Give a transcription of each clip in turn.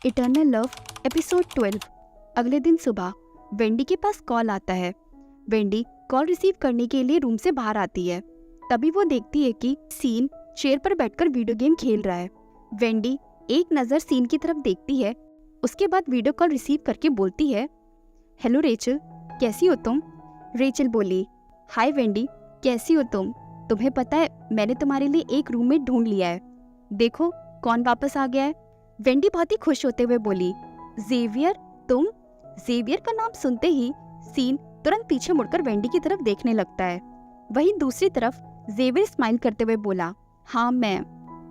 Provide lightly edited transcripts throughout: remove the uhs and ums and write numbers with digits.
Eternal love episode 12। अगले दिन सुबह वेंडी के पास कॉल आता है। वेंडी कॉल रिसीव करने के लिए रूम से बाहर आती है। तभी वो देखती है कि सीन चेयर पर बैठकर वीडियो गेम खेल रहा है। वेंडी एक नज़र सीन की तरफ देखती है, उसके बाद वीडियो कॉल रिसीव करके बोलती है, हेलो रेचल, कैसी हो तुम? रेचल बोली, हाय वेंडी, कैसी हो तुम? तुम्हें पता है मैंने तुम्हारे लिए एक रूममेट ढूंढ लिया है। देखो कौन वापस आ गया है। वेंडी बहुत ही खुश होते हुए बोली, जेवियर, तुम? जेवियर का नाम सुनते ही सीन तुरंत पीछे मुड़कर वेंडी की तरफ देखने लगता है। वहीं दूसरी तरफ जेवियर स्माइल करते हुए बोला, हाँ मैं।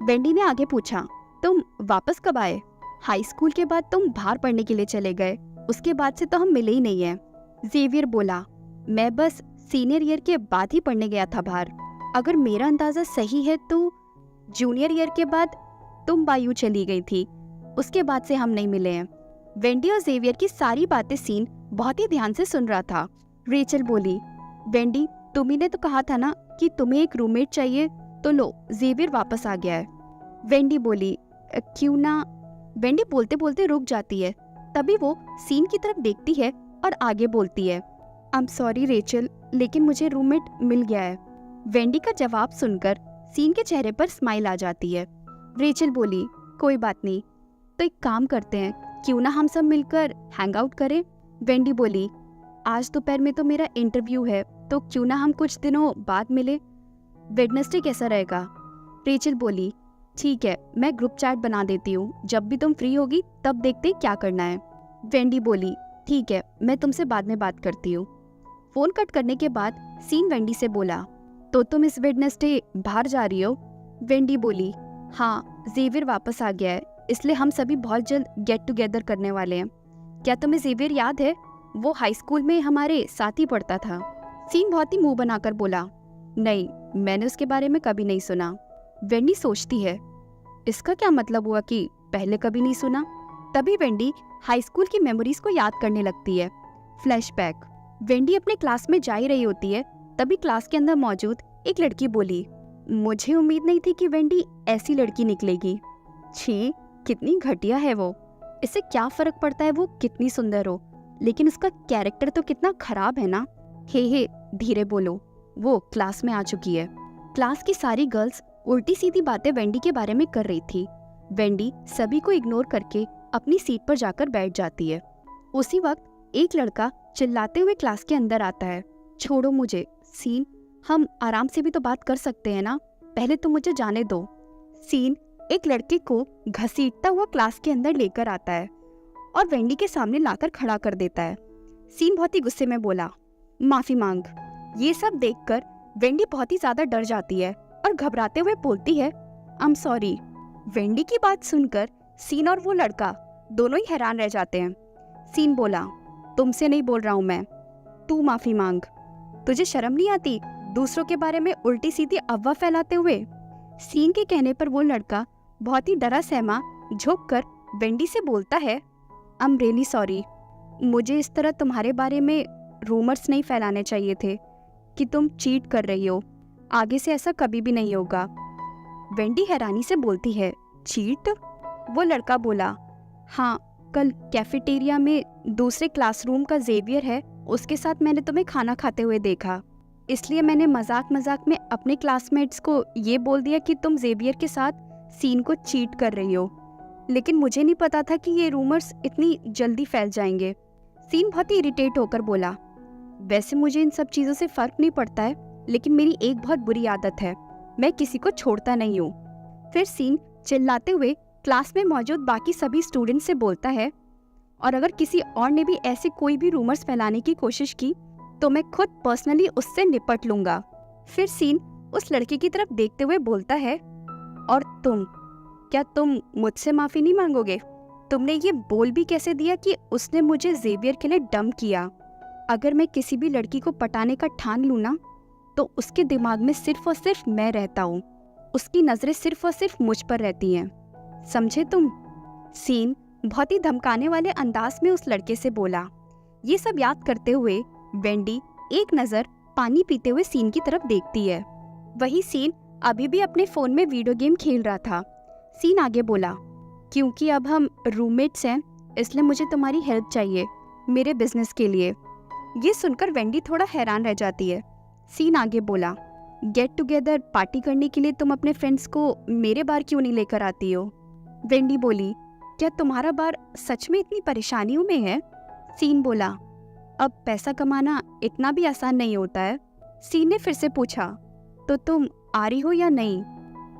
वेंडी ने आगे पूछा, तुम वापस कब आए? हाई स्कूल के बाद तुम बाहर पढ़ने के लिए चले गए, उसके बाद से तो हम मिले ही नहीं है। जेवियर बोला, मैं बस सीनियर ईयर के बाद ही पढ़ने गया था बाहर। अगर मेरा अंदाजा सही है तो जूनियर ईयर के बाद तुम बायू चली गई थी, उसके बाद से हम नहीं मिले हैं। वेंडी और जेवियर की सारी बातें सीन बहुत ही ध्यान से सुन रहा था। रेचल बोली, वेंडी, तुम्ही ने तो कहा था ना कि तुम्हें एक रूममेट चाहिए, तो लो जेवियर वापस आ गया है। वेंडी बोली, क्यों ना। वेंडी बोलते बोलते रुक जाती है। तभी वो सीन की तरफ देखती है और आगे बोलती है, आई एम सॉरी रेचल, लेकिन मुझे रूममेट मिल गया है। वेंडी का जवाब सुनकर सीन के चेहरे पर स्माइल आ जाती है। रेचल बोली, कोई बात नहीं, तो एक काम करते हैं, क्यों ना हम सब मिलकर हैंग आउट करें। वेंडी बोली, आज दोपहर में तो मेरा इंटरव्यू है, तो क्यों ना हम कुछ दिनों बाद मिले। वेडनेसडे कैसा रहेगा? रेचल बोली, ठीक है, मैं ग्रुप चैट बना देती हूँ, जब भी तुम फ्री होगी तब देखते हैं क्या करना है। वेंडी बोली, ठीक है, मैं तुमसे बाद में बात करती हूँ। फोन कट करने के बाद सीन वेंडी से बोला, तो तुम इस वेडनेसडे बाहर जा रही हो? वेंडी बोली, हाँ, जेवियर वापस आ गया है, इसलिए हम सभी बहुत जल्द गेट टुगेदर करने वाले हैं। क्या तुम्हें जेवियर याद है? वो हाई स्कूल में हमारे साथ ही पढ़ता था। सीन बहुत ही मुंह बनाकर बोला, नहीं, मैंने उसके बारे में कभी नहीं सुना। वेंडी सोचती है, इसका क्या मतलब हुआ कि पहले कभी नहीं सुना। तभी वेंडी हाई स्कूल की मेमोरीज को याद करने लगती है। फ्लैशबैक। वेंडी अपने क्लास में जा ही रही होती है, तभी क्लास के अंदर मौजूद एक लड़की बोली, मुझे उम्मीद नहीं थी कि वेंडी ऐसी लड़की निकलेगी। छी, कितनी घटिया है वो। इससे क्या फर्क पड़ता है वो कितनी सुंदर हो, लेकिन उसका कैरेक्टर तो कितना खराब है ना। हे, धीरे बोलो, वो क्लास में आ चुकी है। क्लास की सारी गर्ल्स उल्टी सीधी बातें वेंडी के बारे में कर रही थी। वेंडी सभी को इग्नोर करके अपनी सीट पर जाकर बैठ जाती है। उसी वक्त एक लड़का चिल्लाते हुए क्लास के अंदर आता है, छोड़ो मुझे। सीन, हम आराम से भी तो बात कर सकते हैं ना, पहले तो मुझे जाने दो। सीन एक लड़के को घसीटता हुआ क्लास के अंदर लेकर आता है और वेंडी के सामने लाकर खड़ा कर देता है। सीन बहुत ही गुस्से में बोला, माफी मांग। ये सब देखकर वेंडी बहुत ही ज्यादा डर जाती है और घबराते हुए बोलती है, आई एम सॉरी। वेंडी की बात सुनकर सीन और वो लड़का दोनों ही हैरान रह जाते हैं। सीन बोला, तुमसे नहीं बोल रहा हूँ मैं, तू माफी मांग। तुझे शर्म नहीं आती दूसरों के बारे में उल्टी सीधी अफवाह फैलाते हुए? सीन के कहने पर वो लड़का बहुत ही डरा सहमा झुककर वेंडी से बोलता है, आई एम रियली सॉरी, मुझे इस तरह तुम्हारे बारे में रूमर्स नहीं फैलाने चाहिए थे कि तुम चीट कर रही हो। आगे से ऐसा कभी भी नहीं होगा। वेंडी हैरानी से बोलती है, चीट? वो लड़का बोला, हाँ, कल कैफेटेरिया में दूसरे क्लासरूम का जेवियर है, उसके साथ मैंने तुम्हें खाना खाते हुए देखा, इसलिए मैंने मजाक मजाक में अपने क्लासमेट्स को ये बोल दिया कि तुम जेवियर के साथ सीन को चीट कर रही हो, लेकिन मुझे नहीं पता था कि ये रूमर्स इतनी जल्दी फैल जाएंगे। सीन बहुत ही इरिटेट होकर बोला, वैसे मुझे इन सब चीज़ों से फर्क नहीं पड़ता है, लेकिन मेरी एक बहुत बुरी आदत है, मैं किसी को छोड़ता नहीं हूँ। फिर सीन चिल्लाते हुए क्लास में मौजूद बाकी सभी स्टूडेंट से बोलता है, और अगर किसी और ने भी ऐसे कोई भी रूमर्स फैलाने की कोशिश की तो मैं खुद पर्सनली उससे निपट लूंगा। फिर सीन उस लड़के की तरफ देखते हुए बोलता है, और तुम, क्या तुम मुझसे माफी नहीं मांगोगे? तुमने ये बोल भी कैसे दिया कि उसने मुझे जेवियर के लिए डंप किया? अगर मैं किसी भी लड़की को पटाने का ठान लूँ ना, तो उसके दिमाग में सिर्फ और सिर्फ मैं रहता हूँ, उसकी नजरें सिर्फ और सिर्फ मुझ पर रहती हैं, समझे तुम? सीन बहुत ही धमकाने वाले अंदाज में उस लड़के से बोला। ये सब याद करते हुए वेंडी एक नजर पानी पीते हुए सीन की तरफ देखती है। वही सीन अभी भी अपने फोन में वीडियो गेम खेल रहा था। सीन आगे बोला, क्योंकि अब हम रूममेट्स हैं, इसलिए मुझे तुम्हारी हेल्प चाहिए मेरे बिजनेस के लिए। ये सुनकर वेंडी थोड़ा हैरान रह जाती है। सीन आगे बोला, गेट टुगेदर पार्टी करने के लिए तुम अपने फ्रेंड्स को मेरे बार क्यों नहीं लेकर आती हो? वेंडी बोली, क्या तुम्हारा बार सच में इतनी परेशानियों में है? सीन बोला, अब पैसा कमाना इतना भी आसान नहीं होता है। सीन ने फिर से पूछा, तो तुम आ रही हो या नहीं?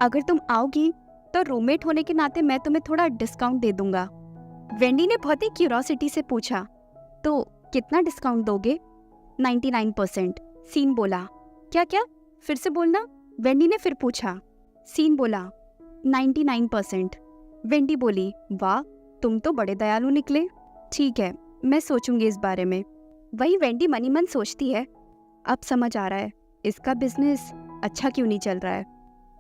अगर तुम आओगी तो रूममेट होने के नाते मैं तुम्हें थोड़ा डिस्काउंट दे दूंगा। वेंडी ने बहुत ही क्यूरोसिटी से पूछा, तो कितना डिस्काउंट दोगे? 99%। सीन बोला, क्या क्या? फिर से बोलना, वेंडी ने फिर पूछा। सीन बोला, 99%। वेंडी बोली, वाह, तुम तो बड़े दयालु निकले। ठीक है, मैं सोचूंगी इस बारे में। वही वेंडी मनी मन सोचती है, अब समझ आ रहा है इसका बिजनेस अच्छा क्यों नहीं चल रहा है।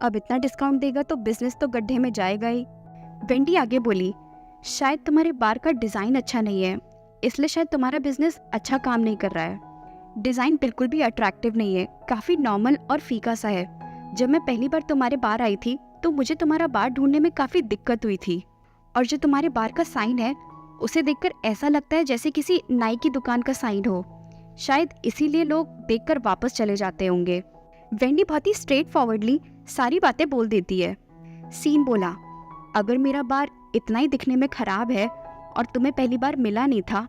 अब इतना डिस्काउंट देगा तो बिजनेस तो गड्ढे में जाएगा ही। वेंडी आगे बोली, शायद तुम्हारे बार का डिज़ाइन अच्छा नहीं है, इसलिए शायद तुम्हारा बिजनेस अच्छा काम नहीं कर रहा है। डिज़ाइन बिल्कुल भी अट्रैक्टिव नहीं है, काफ़ी नॉर्मल और फीका सा है। जब मैं पहली बार तुम्हारे बार आई थी तो मुझे तुम्हारा बार ढूंढने में काफ़ी दिक्कत हुई थी, और जो तुम्हारे बार का साइन है उसे देखकर ऐसा लगता है जैसे किसी नाई की दुकान का साइन हो। शायद इसीलिए लोग देखकर वापस चले जाते होंगे। वेंडी बहुत ही स्ट्रेट फॉरवर्डली सारी बातें बोल देती है। सीन बोला, अगर मेरा बार इतना ही दिखने में खराब है और तुम्हें पहली बार मिला नहीं था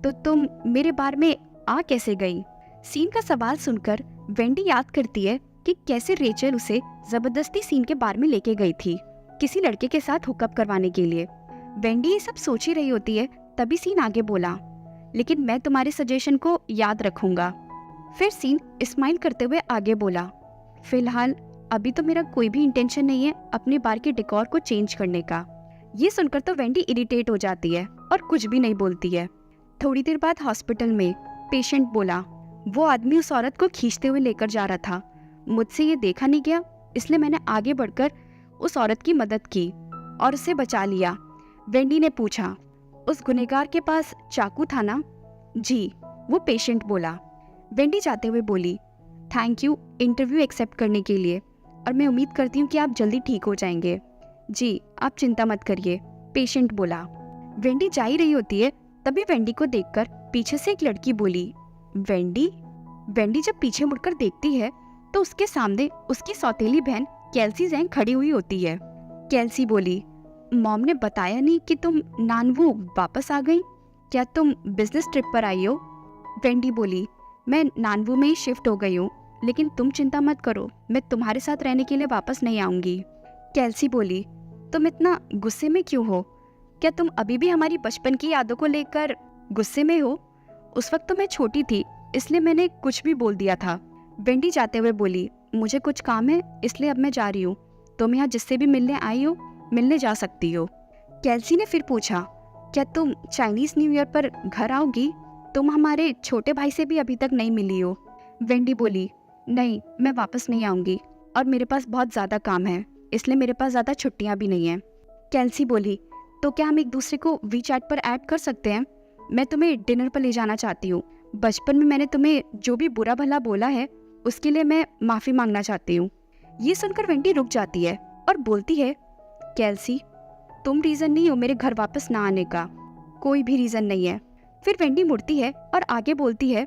तो तुम मेरे बार में आ कैसे गई? सीन का सवाल सुनकर वेंडी याद करती है कि कैसे रेचल उसे जबरदस्ती सीन के बार में लेके गई थी किसी लड़के के साथ हुकअप करवाने के लिए। वेंडी ये सब सोच ही रही होती है, तभी सीन आगे बोला, लेकिन मैं तुम्हारे सजेशन को याद रखूंगा। फिर सीन स्माइल करते हुए आगे बोला, फिलहाल अभी तो मेरा कोई भी इंटेंशन नहीं है अपने बार के डेकोर को चेंज करने का। ये सुनकर तो वेंडी इरिटेट हो जाती है और कुछ भी नहीं बोलती है। थोड़ी देर बाद हॉस्पिटल में पेशेंट बोला, वो आदमी उस औरत को खींचते हुए लेकर जा रहा था। मुझसे ये देखा नहीं गया, इसलिए मैंने आगे बढ़कर उस औरत की मदद की और उसे बचा लिया। वेंडी ने पूछा, उस गुनहगार के पास चाकू था ना? जी, वो पेशेंट बोला। वेंडी जाते हुए बोली, थैंक यू इंटरव्यू एक्सेप्ट करने के लिए, और मैं उम्मीद करती हूँ कि आप जल्दी ठीक हो जाएंगे। जी, आप चिंता मत करिए, पेशेंट बोला। वेंडी जा ही रही होती है, तभी वेंडी को देखकर पीछे से एक लड़की बोली, वेंडी? वेंडी जब पीछे मुड़कर देखती है तो उसके सामने उसकी सौतेली बहन केल्सी जैंग खड़ी हुई होती है। केल्सी बोली, मॉम ने बताया नहीं कि तुम नानवू वापस आ गई? क्या तुम बिजनेस ट्रिप पर आई हो? वेंडी बोली, मैं नानवू में ही शिफ्ट हो गई हूँ, लेकिन तुम चिंता मत करो, मैं तुम्हारे साथ रहने के लिए वापस नहीं आऊंगी। केल्सी बोली, तुम इतना गुस्से में क्यों हो? क्या तुम अभी भी हमारी बचपन की यादों को लेकर गुस्से में हो? उस वक्त तो मैं छोटी थी, इसलिए मैंने कुछ भी बोल दिया था। वेंडी जाते हुए बोली, मुझे कुछ काम है इसलिए अब मैं जा रही हूँ, तुम यहाँ जिससे भी मिलने आई हो मिलने जा सकती हो। केल्सी ने फिर पूछा, क्या तुम चाइनीज न्यू ईयर पर घर आओगी? तुम हमारे छोटे भाई से भी अभी तक नहीं मिली हो। वेंडी बोली, नहीं, मैं वापस नहीं आऊंगी और मेरे पास बहुत ज़्यादा काम है, इसलिए मेरे पास ज़्यादा छुट्टियाँ भी नहीं हैं। केल्सी बोली, तो क्या हम एक दूसरे को वीचैट पर ऐड कर सकते हैं? मैं तुम्हें डिनर पर ले जाना चाहती हूँ। बचपन में मैंने तुम्हें जो भी बुरा भला बोला है उसके लिए मैं माफ़ी मांगना चाहती हूँ। ये सुनकर वेंडी रुक जाती है और बोलती है, केल्सी, तुम रीज़न नहीं हो मेरे घर वापस ना आने का, कोई भी रीज़न नहीं है। फिर वेंडी मुड़ती है और आगे बोलती है,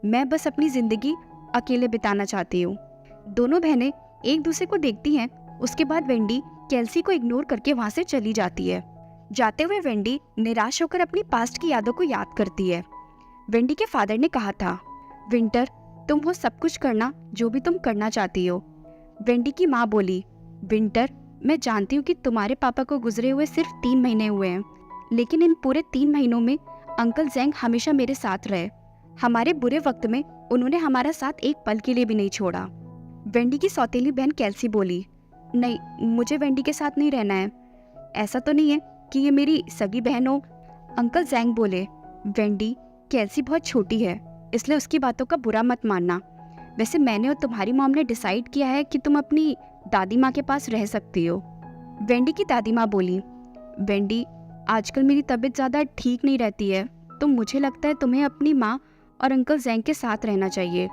मैं बस अपनी ज़िंदगी अकेले बिताना चाहती हूँ। दोनों बहनें एक दूसरे को देखती हैं। उसके बाद वेंडी केल्सी को इग्नोर करके वहाँ से चली जाती है। जाते हुए वेंडी निराश होकर अपनी पास्ट की यादों को याद करती है। वेंडी के फादर ने कहा था, विंटर, तुम वो सब कुछ करना जो भी तुम करना चाहती हो। वेंडी की माँ बोली, विंटर, मैं जानती हूँ कि तुम्हारे पापा को गुजरे हुए सिर्फ 3 महीने हुए हैं, लेकिन इन पूरे 3 महीनों में अंकल जैंग हमेशा मेरे साथ रहे। हमारे बुरे वक्त में उन्होंने हमारा साथ एक पल के लिए भी नहीं छोड़ा। वेंडी की सौतेली बहन केल्सी बोली, नहीं, मुझे वेंडी के साथ नहीं रहना है। ऐसा तो नहीं है कि ये मेरी सगी बहन हो। अंकल जैंग बोले, वेंडी, केल्सी बहुत छोटी है, इसलिए उसकी बातों का बुरा मत मानना। वैसे मैंने और तुम्हारी मॉम ने डिसाइड किया है कि तुम अपनी दादी माँ के पास रह सकती हो। वेंडी की दादी माँ बोली, वेंडी, आजकल मेरी तबीयत ज़्यादा ठीक नहीं रहती है, तो मुझे लगता है तुम्हें अपनी माँ और अंकल जैंग के साथ रहना चाहिए।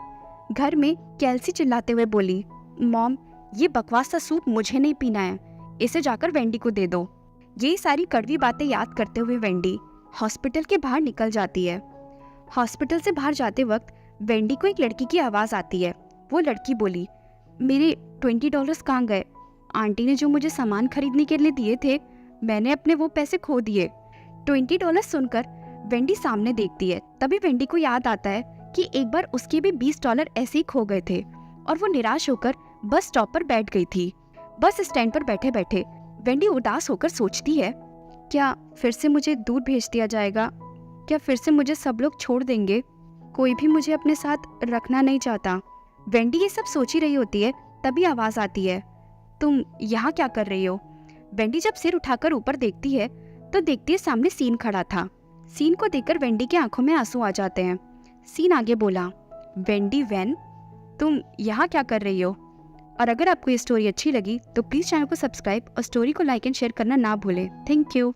घर में केल्सी चिल्लाते हुए बोली, मॉम, ये बकवास सा सूप मुझे नहीं पीना है, इसे जाकर वेंडी को दे दो। ये सारी कड़वी बातें याद करते हुए वेंडी हॉस्पिटल के बाहर निकल जाती है। हॉस्पिटल से बाहर जाते वक्त वेंडी को एक लड़की की आवाज़ आती है। वो लड़की बोली, मेरे $20 कहाँ गए? आंटी ने जो मुझे सामान खरीदने के लिए दिए थे, मैंने अपने वो पैसे खो दिए। $20 सुनकर वेंडी सामने देखती है। तभी वेंडी को याद आता है कि एक बार उसके भी $20 ऐसे ही खो गए थे और वो निराश होकर बस स्टॉप पर बैठ गई थी। बस स्टैंड पर बैठे बैठे वेंडी उदास होकर सोचती है, क्या फिर से मुझे दूर भेज दिया जाएगा? क्या फिर से मुझे सब लोग छोड़ देंगे? कोई भी मुझे अपने साथ रखना नहीं चाहता। वेंडी ये सब सोच ही रही होती है, तभी आवाज़ आती है, तुम यहाँ क्या कर रही हो? वेंडी जब सिर उठाकर ऊपर देखती है तो देखती है सामने सीन खड़ा था। सीन को देखकर वेंडी की आंखों में आंसू आ जाते हैं। सीन आगे बोला, वेंडी वैन, तुम यहाँ क्या कर रही हो? और अगर आपको ये स्टोरी अच्छी लगी तो प्लीज़ चैनल को सब्सक्राइब और स्टोरी को लाइक एंड शेयर करना ना भूलें। Thank you.